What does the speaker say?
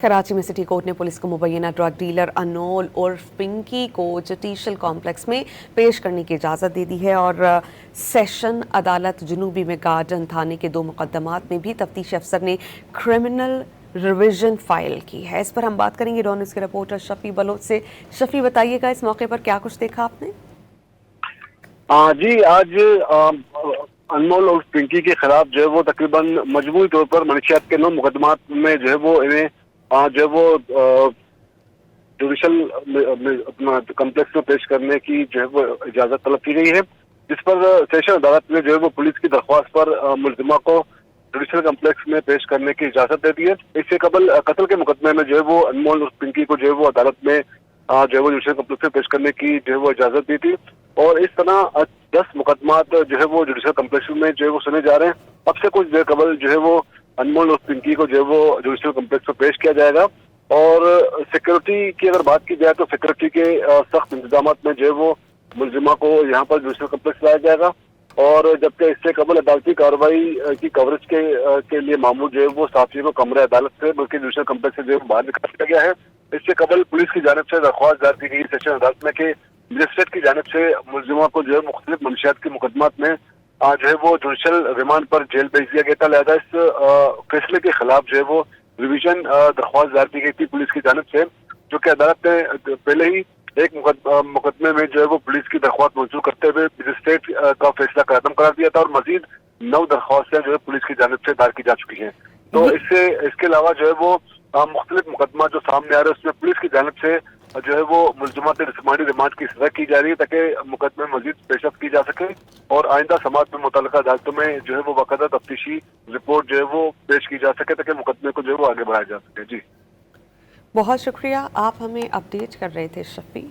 कराची में city court ने police को मुबैना ड्रग डीलर अनोल उर्फ पिंकी को जुडिशल कॉम्प्लेक्स में पेश करने की इजाज़त दे दी है और सेशन अदालत जुनूबी में गार्डन थाने के 2 मुकदमात में भी तफ्तीशी अफसर ने क्रिमिनल रिविजन फाइल की है। इस पर हम बात करेंगे डॉन न्यूज़ के रिपोर्टर शफी बलोच से। शफी, बताइएगा इस मौके पर क्या कुछ देखा आपने? जी, आज अनमोल और पिंकी के खिलाफ जो है वो तकरीबन मजमूई तौर पर मनशियात के 9 मुकदमात में जो है वो इन्हें जो है वो जुडिशल अपना कम्प्लेक्स में पेश करने की जो है वो इजाजत तलब की गई है, जिस पर सेशन अदालत ने जो है वो पुलिस की दरख्वास्त पर मुलजिमा को जुडिशल कम्प्लेक्स में पेश करने की इजाजत दे दी है। इससे कबल कत्ल के मुकदमे में जो है वो अनमोल और पिंकी को जो है वो अदालत में जो है वो जुडिशल कम्प्लेक्स में पेश करने की जो है वो इजाजत दी थी और इस तरह 10 मुकदमात जो है वो जुडिशल कम्प्लेक्स में जो है वो सुने जा रहे हैं। अब से कुछ देर कबल जो है वो अनमोल और पिंकी को जो है वो जुडिशल कम्प्लेक्स में पेश किया जाएगा और सिक्योरिटी की अगर बात की जाए तो सिक्योरिटी के सख्त इंतजाम में जो है वो मुलजिमा को यहाँ पर जुडिशल कम्प्लेक्स लाया जाएगा और जबकि इससे कबल अदालती कार्रवाई की कवरेज के लिए मामूल जो है वो साफियों को कमरे अदालत से बल्कि जुडिशल कम्प्लेक्स से जो है बाहर निकाल दिया गया है। इससे कबल पुलिस की जानिब से दरख्वास्त दायर की गई सेशन अदालत में कि मजिस्ट्रेट की जानिब से मुलजिमा को जो है मुख्तलिफ मंशियात के मुकदमात में जो है वो जुडिशल रिमांड पर जेल भेज दिया गया था। लिहाजा इस फैसले के खिलाफ जो है वो रिवीजन दरख्वास्त दायर की गई थी पुलिस की जानिब से, जो कि अदालत ने पहले ही एक मुकदमे में जो है वो पुलिस की दरख्वास्त मंजूर करते हुए मजिस्ट्रेट का फैसला खत्म करा दिया था और मजीद 9 दरख्वास्तें जो है पुलिस की जानिब से दायर की जा चुकी हैं। तो इसके अलावा जो है वो मुख्तलिफ मुकदमा जो सामने आ रहे हैं उसमें पुलिस की जानिब से जो है वो मुलजिमा से जिस्मानी रिमांड की सजा की जा रही है ताकि मुकदमे मजीद पेशरफ्त की जा सके और आइंदा समात में मुतल्लिका अदालतों में जो है वो बाकायदा तफ्तीशी रिपोर्ट जो है वो पेश की जा सके ताकि मुकदमे को जो है वो आगे बढ़ाया जा सके। जी, बहुत शुक्रिया, आप हमें अपडेट कर रहे थे शफी।